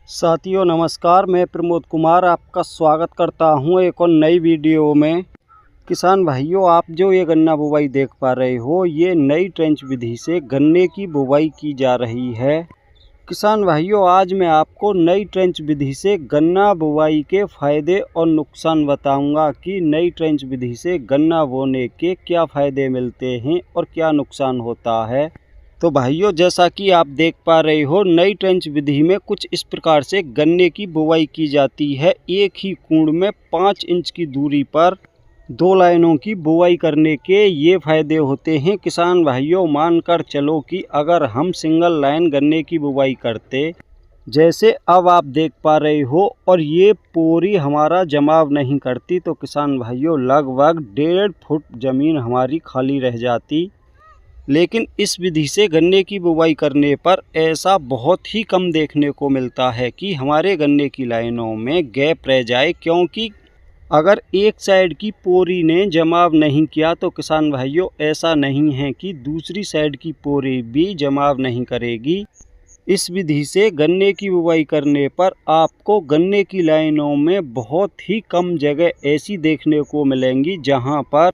साथियों नमस्कार, मैं प्रमोद कुमार आपका स्वागत करता हूं एक और नई वीडियो में। किसान भाइयों, आप जो ये गन्ना बुवाई देख पा रहे हो, ये नई ट्रेंच विधि से गन्ने की बुवाई की जा रही है। किसान भाइयों, आज मैं आपको नई ट्रेंच विधि से गन्ना बुवाई के फ़ायदे और नुकसान बताऊंगा कि नई ट्रेंच विधि से गन्ना बोने के क्या फ़ायदे मिलते हैं और क्या नुकसान होता है। तो भाइयों, जैसा कि आप देख पा रहे हो, नई ट्रेंच विधि में कुछ इस प्रकार से गन्ने की बुवाई की जाती है। एक ही कूड़ में 5 इंच की दूरी पर 2 लाइनों की बुवाई करने के ये फ़ायदे होते हैं। किसान भाइयों, मानकर चलो कि अगर हम सिंगल लाइन गन्ने की बुवाई करते, जैसे अब आप देख पा रहे हो, और ये पोरी हमारा जमाव नहीं करती, तो किसान भाइयों लगभग 1.5 फुट ज़मीन हमारी खाली रह जाती। लेकिन इस विधि से गन्ने की बुवाई करने पर ऐसा बहुत ही कम देखने को मिलता है कि हमारे गन्ने की लाइनों में गैप रह जाए, क्योंकि अगर एक साइड की पोरी ने जमाव नहीं किया तो किसान भाइयों ऐसा नहीं है कि दूसरी साइड की पोरी भी जमाव नहीं करेगी। इस विधि से गन्ने की बुवाई करने पर आपको गन्ने की लाइनों में बहुत ही कम जगह ऐसी देखने को मिलेंगी जहां पर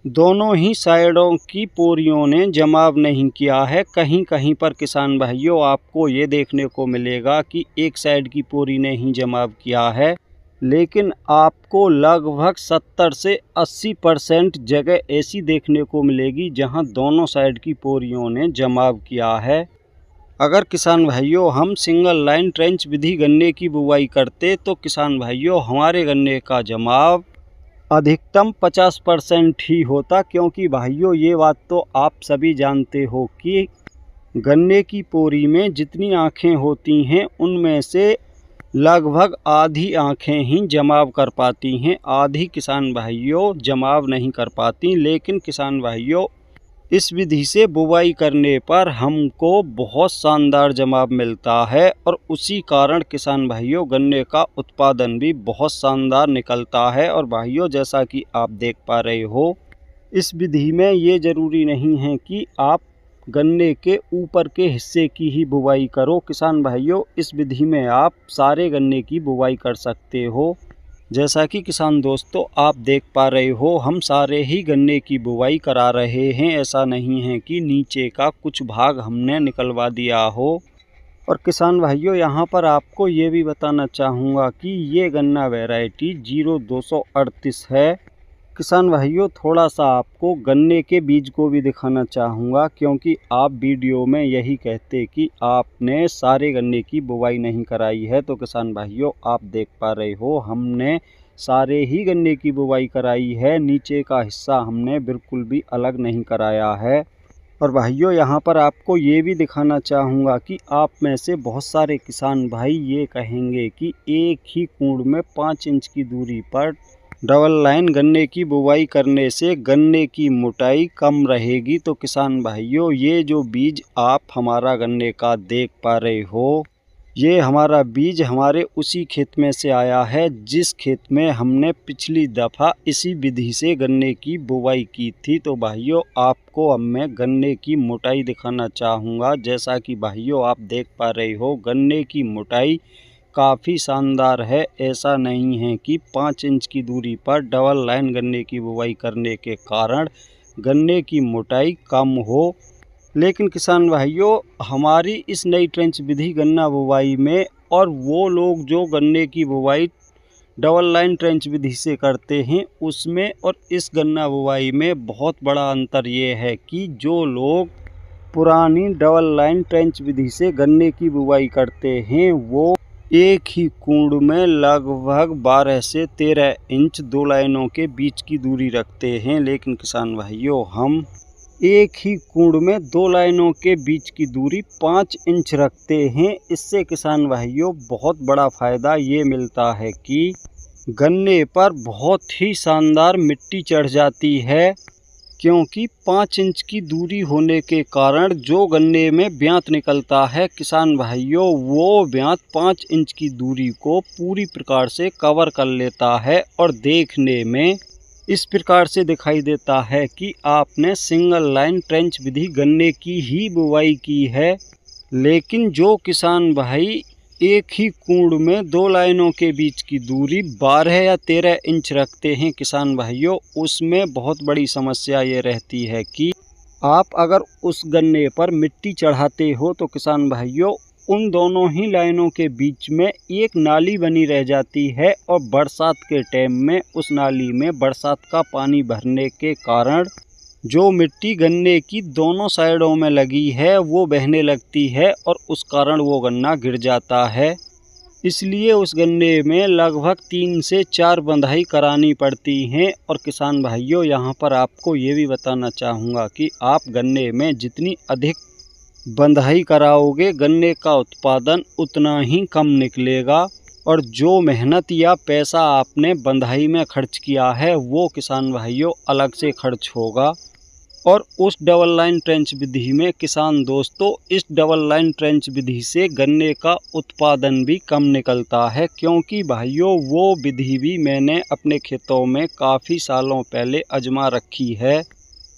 दोनों ही साइडों की पोरियों ने जमाव नहीं किया है। कहीं कहीं पर किसान भाइयों आपको ये देखने को मिलेगा कि एक साइड की पोरी ने ही जमाव किया है, लेकिन आपको लगभग 70 से 80% जगह ऐसी देखने को मिलेगी जहां दोनों साइड की पोरियों ने जमाव किया है। अगर किसान भाइयों हम सिंगल लाइन ट्रेंच विधि गन्ने की बुवाई करते तो किसान भाइयों हमारे गन्ने का जमाव अधिकतम 50% ही होता, क्योंकि भाइयों ये बात तो आप सभी जानते हो कि गन्ने की पोरी में जितनी आँखें होती हैं उनमें से लगभग आधी आँखें ही जमाव कर पाती हैं, आधी किसान भाइयों जमाव नहीं कर पाती। लेकिन किसान भाइयों इस विधि से बुवाई करने पर हमको बहुत शानदार जमाव मिलता है, और उसी कारण किसान भाइयों गन्ने का उत्पादन भी बहुत शानदार निकलता है। और भाइयों जैसा कि आप देख पा रहे हो, इस विधि में ये ज़रूरी नहीं है कि आप गन्ने के ऊपर के हिस्से की ही बुवाई करो। किसान भाइयों इस विधि में आप सारे गन्ने की बुवाई कर सकते हो। जैसा कि किसान दोस्तों आप देख पा रहे हो, हम सारे ही गन्ने की बुवाई करा रहे हैं। ऐसा नहीं है कि नीचे का कुछ भाग हमने निकलवा दिया हो। और किसान भाइयों यहाँ पर आपको ये भी बताना चाहूँगा कि ये गन्ना वैरायटी 0238 है। किसान भाइयों थोड़ा सा आपको गन्ने के बीज को भी दिखाना चाहूँगा, क्योंकि आप वीडियो में यही कहते कि आपने सारे गन्ने की बुवाई नहीं कराई है। तो किसान भाइयों आप देख पा रहे हो, हमने सारे ही गन्ने की बुवाई कराई है, नीचे का हिस्सा हमने बिल्कुल भी अलग नहीं कराया है। और भाइयों यहाँ पर आपको ये भी दिखाना चाहूँगा कि आप में से बहुत सारे किसान भाई ये कहेंगे कि एक ही कूड़ में 5 इंच की दूरी पर डबल लाइन गन्ने की बुवाई करने से गन्ने की मोटाई कम रहेगी। तो किसान भाइयों ये जो बीज आप हमारा गन्ने का देख पा रहे हो, ये हमारा बीज हमारे उसी खेत में से आया है जिस खेत में हमने पिछली दफ़ा इसी विधि से गन्ने की बुवाई की थी। तो भाइयों आपको अब मैं गन्ने की मोटाई दिखाना चाहूँगा। जैसा कि भाइयों आप देख पा रहे हो, गन्ने की मोटाई काफ़ी शानदार है। ऐसा नहीं है कि 5 इंच की दूरी पर डबल लाइन गन्ने की बुवाई करने के कारण गन्ने की मोटाई कम हो। लेकिन किसान भाइयों हमारी इस नई ट्रेंच विधि गन्ना बुवाई में और वो लोग जो गन्ने की बुवाई डबल लाइन ट्रेंच विधि से करते हैं उसमें और इस गन्ना बुवाई में बहुत बड़ा अंतर ये है कि जो लोग पुरानी डबल लाइन ट्रेंच विधि से गन्ने की बुवाई करते हैं वो एक ही कूड़ में लगभग 12 से 13 इंच 2 लाइनों के बीच की दूरी रखते हैं। लेकिन किसान भाइयों हम एक ही कूड़ में 2 लाइनों के बीच की दूरी 5 इंच रखते हैं। इससे किसान भाइयों बहुत बड़ा फ़ायदा ये मिलता है कि गन्ने पर बहुत ही शानदार मिट्टी चढ़ जाती है, क्योंकि 5 इंच की दूरी होने के कारण जो गन्ने में ब्यांत निकलता है किसान भाइयों वो ब्यांत 5 इंच की दूरी को पूरी प्रकार से कवर कर लेता है, और देखने में इस प्रकार से दिखाई देता है कि आपने सिंगल लाइन ट्रेंच विधि गन्ने की ही बुवाई की है। लेकिन जो किसान भाई एक ही कूड़ में 2 लाइनों के बीच की दूरी 12 या 13 इंच रखते हैं किसान भाइयों, उसमें बहुत बड़ी समस्या ये रहती है कि आप अगर उस गन्ने पर मिट्टी चढ़ाते हो तो किसान भाइयों उन दोनों ही लाइनों के बीच में एक नाली बनी रह जाती है और बरसात के टाइम में उस नाली में बरसात का पानी भरने के कारण जो मिट्टी गन्ने की दोनों साइडों में लगी है वो बहने लगती है और उस कारण वो गन्ना गिर जाता है। इसलिए उस गन्ने में लगभग 3 से 4 बंधाई करानी पड़ती हैं। और किसान भाइयों यहाँ पर आपको ये भी बताना चाहूँगा कि आप गन्ने में जितनी अधिक बंधाई कराओगे गन्ने का उत्पादन उतना ही कम निकलेगा और जो मेहनत या पैसा आपने बंधाई में खर्च किया है वो किसान भाइयों अलग से खर्च होगा। और उस डबल लाइन ट्रेंच विधि में किसान दोस्तों इस डबल लाइन ट्रेंच विधि से गन्ने का उत्पादन भी कम निकलता है, क्योंकि भाइयों वो विधि भी मैंने अपने खेतों में काफ़ी सालों पहले आजमा रखी है।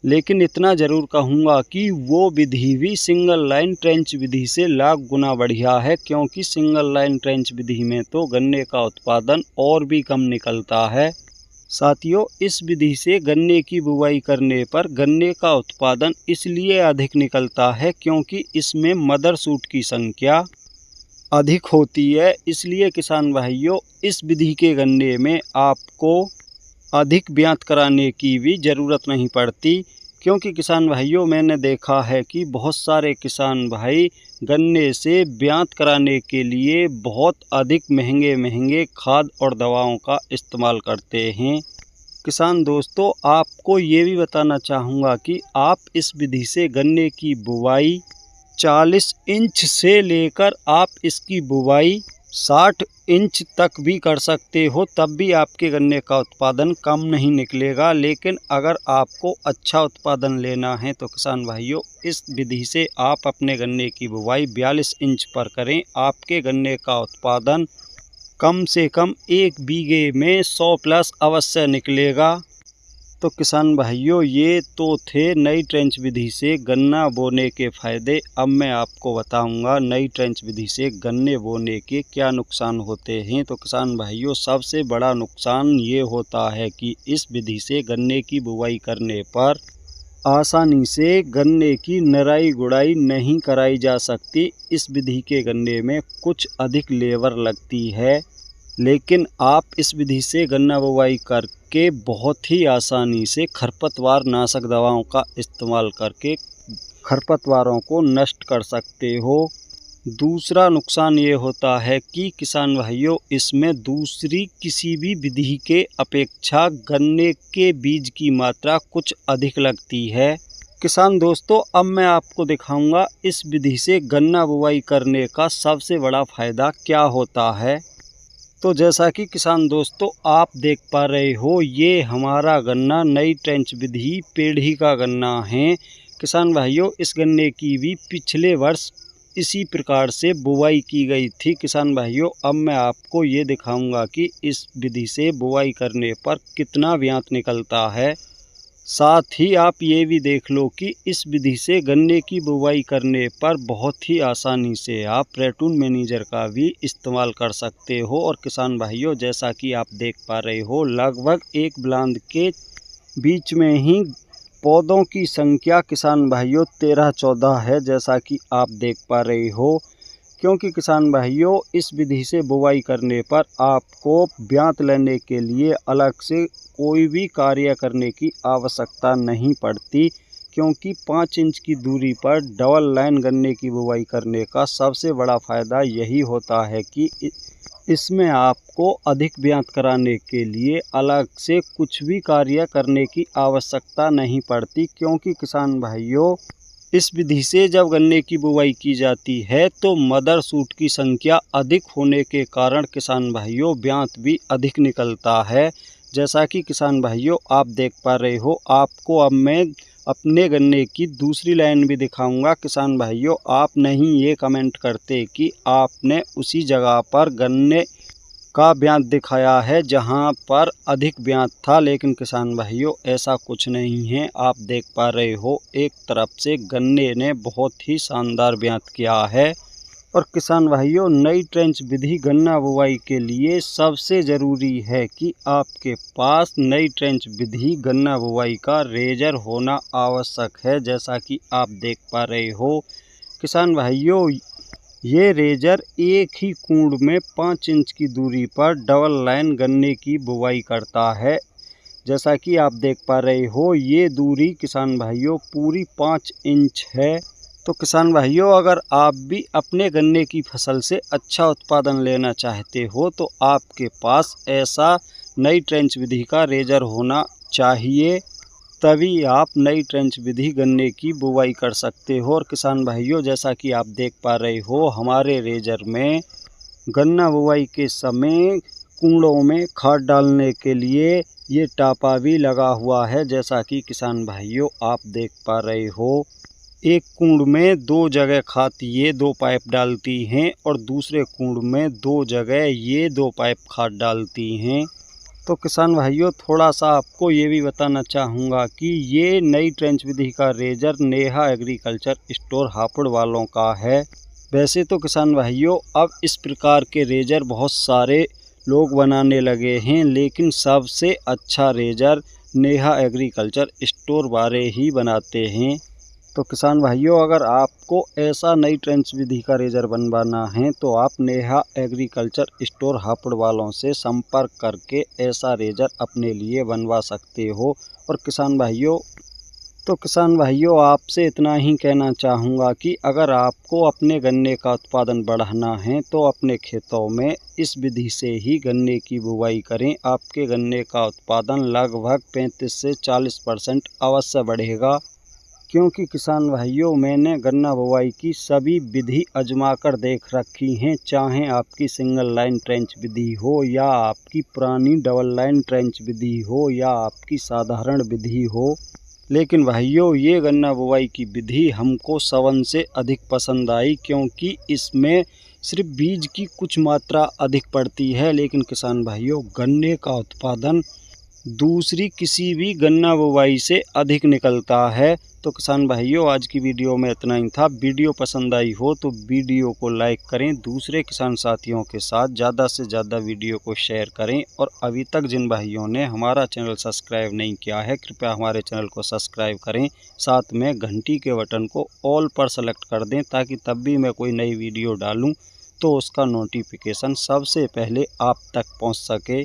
लेकिन इतना ज़रूर कहूँगा कि वो विधि भी सिंगल लाइन ट्रेंच विधि से लाख गुना बढ़िया है, क्योंकि सिंगल लाइन ट्रेंच विधि में तो गन्ने का उत्पादन और भी कम निकलता है। साथियों इस विधि से गन्ने की बुवाई करने पर गन्ने का उत्पादन इसलिए अधिक निकलता है क्योंकि इसमें मदर सूट की संख्या अधिक होती है। इसलिए किसान भाइयों इस विधि के गन्ने में आपको अधिक ब्यात कराने की भी ज़रूरत नहीं पड़ती, क्योंकि किसान भाइयों मैंने देखा है कि बहुत सारे किसान भाई गन्ने से ब्यात कराने के लिए बहुत अधिक महंगे खाद और दवाओं का इस्तेमाल करते हैं। किसान दोस्तों आपको ये भी बताना चाहूँगा कि आप इस विधि से गन्ने की बुवाई 40 इंच से लेकर आप इसकी बुवाई 60 इंच तक भी कर सकते हो, तब भी आपके गन्ने का उत्पादन कम नहीं निकलेगा। लेकिन अगर आपको अच्छा उत्पादन लेना है तो किसान भाइयों इस विधि से आप अपने गन्ने की बुवाई 42 इंच पर करें। आपके गन्ने का उत्पादन कम से कम 1 बीघे में 100 प्लस अवश्य निकलेगा। तो किसान भाइयों ये तो थे नई ट्रेंच विधि से गन्ना बोने के फ़ायदे। अब मैं आपको बताऊंगा नई ट्रेंच विधि से गन्ने बोने के क्या नुकसान होते हैं। तो किसान भाइयों सबसे बड़ा नुकसान ये होता है कि इस विधि से गन्ने की बुवाई करने पर आसानी से गन्ने की नराई गुड़ाई नहीं कराई जा सकती। इस विधि के गन्ने में कुछ अधिक लेबर लगती है, लेकिन आप इस विधि से गन्ना बुवाई करके बहुत ही आसानी से खरपतवार नाशक दवाओं का इस्तेमाल करके खरपतवारों को नष्ट कर सकते हो। दूसरा नुकसान ये होता है कि किसान भाइयों इसमें दूसरी किसी भी विधि के अपेक्षा गन्ने के बीज की मात्रा कुछ अधिक लगती है। किसान दोस्तों अब मैं आपको दिखाऊंगा इस विधि से गन्ना बुवाई करने का सबसे बड़ा फ़ायदा क्या होता है। तो जैसा कि किसान दोस्तों आप देख पा रहे हो ये हमारा गन्ना नई ट्रेंच विधि पेढ़ी का गन्ना है। किसान भाइयों इस गन्ने की भी पिछले वर्ष इसी प्रकार से बुवाई की गई थी। किसान भाइयों अब मैं आपको ये दिखाऊंगा कि इस विधि से बुवाई करने पर कितना ब्यात निकलता है। साथ ही आप ये भी देख लो कि इस विधि से गन्ने की बुवाई करने पर बहुत ही आसानी से आप प्रेटून मैनेजर का भी इस्तेमाल कर सकते हो। और किसान भाइयों जैसा कि आप देख पा रहे हो लगभग एक बुलंद के बीच में ही पौधों की संख्या किसान भाइयों 13-14 है, जैसा कि आप देख पा रहे हो। क्योंकि किसान भाइयों इस विधि से बुवाई करने पर आपको ब्यात लेने के लिए अलग से कोई भी कार्य करने की आवश्यकता नहीं पड़ती, क्योंकि 5 इंच की दूरी पर डबल लाइन गन्ने की बुवाई करने का सबसे बड़ा फ़ायदा यही होता है कि इसमें आपको अधिक ब्यात कराने के लिए अलग से कुछ भी कार्य करने की आवश्यकता नहीं पड़ती। क्योंकि किसान भाइयों इस विधि से जब गन्ने की बुवाई की जाती है तो मदर सूट की संख्या अधिक होने के कारण किसान भाइयों ब्यात भी अधिक निकलता है। जैसा कि किसान भाइयों आप देख पा रहे हो, आपको अब मैं अपने गन्ने की दूसरी लाइन भी दिखाऊंगा। किसान भाइयों आप नहीं ये कमेंट करते कि आपने उसी जगह पर गन्ने का ब्यात दिखाया है जहां पर अधिक ब्यात था, लेकिन किसान भाइयों ऐसा कुछ नहीं है। आप देख पा रहे हो एक तरफ से गन्ने ने बहुत ही शानदार ब्यात किया है। और किसान भाइयों, नई ट्रेंच विधि गन्ना बुवाई के लिए सबसे ज़रूरी है कि आपके पास नई ट्रेंच विधि गन्ना बुवाई का रेजर होना आवश्यक है। जैसा कि आप देख पा रहे हो किसान भाइयों, ये रेजर एक ही कूंड में 5 इंच की दूरी पर डबल लाइन गन्ने की बुवाई करता है। जैसा कि आप देख पा रहे हो, ये दूरी किसान भाइयों पूरी 5 इंच है। तो किसान भाइयों, अगर आप भी अपने गन्ने की फसल से अच्छा उत्पादन लेना चाहते हो तो आपके पास ऐसा नई ट्रेंच विधि का रेजर होना चाहिए, तभी आप नई ट्रेंच विधि गन्ने की बुवाई कर सकते हो। और किसान भाइयों, जैसा कि आप देख पा रहे हो, हमारे रेजर में गन्ना बुवाई के समय कूड़ों में खाद डालने के लिए ये टापा भी लगा हुआ है। जैसा कि किसान भाइयों आप देख पा रहे हो, एक कूड़ में 2 जगह खाद ये 2 पाइप डालती हैं और दूसरे कूड़ में 2 जगह ये 2 पाइप खाद डालती हैं। तो किसान भाइयों, थोड़ा सा आपको ये भी बताना चाहूँगा कि ये नई ट्रेंच विधि का रेजर नेहा एग्रीकल्चर स्टोर हापुड़ वालों का है। वैसे तो किसान भाइयों, अब इस प्रकार के रेजर बहुत सारे लोग बनाने लगे हैं, लेकिन सबसे अच्छा रेजर नेहा एग्रीकल्चर स्टोर वाले ही बनाते हैं। तो किसान भाइयों, अगर आपको ऐसा नई ट्रेंच विधि का रेजर बनवाना है तो आप नेहा एग्रीकल्चर स्टोर हापुड़ वालों से संपर्क करके ऐसा रेजर अपने लिए बनवा सकते हो। और किसान भाइयों आपसे इतना ही कहना चाहूँगा कि अगर आपको अपने गन्ने का उत्पादन बढ़ाना है तो अपने खेतों में इस विधि से ही गन्ने की बुवाई करें। आपके गन्ने का उत्पादन लगभग 35 से 40% अवश्य बढ़ेगा। क्योंकि किसान भाइयों, मैंने गन्ना बुवाई की सभी विधि आजमा कर देख रखी हैं, चाहे आपकी सिंगल लाइन ट्रेंच विधि हो या आपकी पुरानी डबल लाइन ट्रेंच विधि हो या आपकी साधारण विधि हो। लेकिन भाइयों, ये गन्ना बुवाई की विधि हमको 7 से अधिक पसंद आई, क्योंकि इसमें सिर्फ बीज की कुछ मात्रा अधिक पड़ती है, लेकिन किसान भाइयों गन्ने का उत्पादन दूसरी किसी भी गन्ना बुवाई से अधिक निकलता है। तो किसान भाइयों, आज की वीडियो में इतना ही था। वीडियो पसंद आई हो तो वीडियो को लाइक करें, दूसरे किसान साथियों के साथ ज़्यादा से ज़्यादा वीडियो को शेयर करें। और अभी तक जिन भाइयों ने हमारा चैनल सब्सक्राइब नहीं किया है, कृपया हमारे चैनल को सब्सक्राइब करें, साथ में घंटी के बटन को ऑल पर सेलेक्ट कर दें, ताकि तब भी मैं कोई नई वीडियो डालूँ तो उसका नोटिफिकेशन सबसे पहले आप तक पहुँच सके।